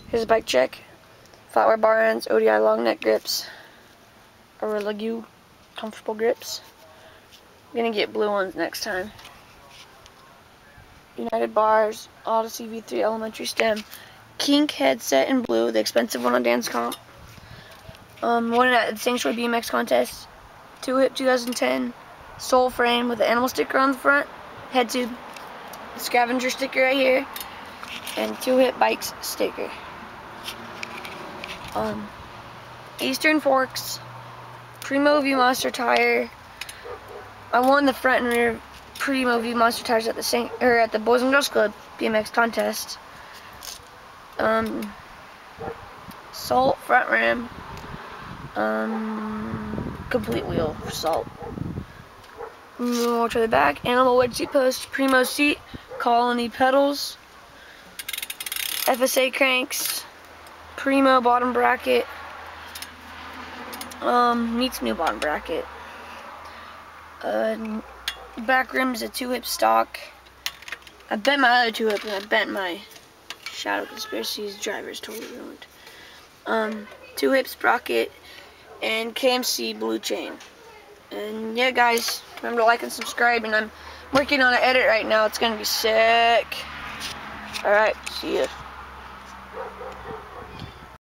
Here's a bike check. Flatware bar ends, ODI long neck grips, or Legue comfortable grips. I'm gonna get blue ones next time. United bars, Odyssey V3 elementary stem, kink headset in blue, the expensive one on Dance Comp. One at the Sanctuary BMX contest. 2-hip 2010, sole frame with the animal sticker on the front, head tube, scavenger sticker right here, and 2-hip bikes sticker. Eastern forks, Primo V Monster tire. I won the front and rear Primo V Monster tires at the Boys and Girls Club BMX contest. Salt front rim. Complete wheel for salt. More to the back. Animal wedge seat post. Primo seat. Colony pedals. FSA cranks. Primo bottom bracket. Meets me bottom bracket. Back rim is a 2-hip stock. I bent my other 2-hip and I bent my Shadow Conspiracy's driver's totally ruined. 2-hip sprocket and KMC blue chain. And yeah, guys, remember to like and subscribe. And I'm working on an edit right now. It's gonna be sick. Alright, see ya.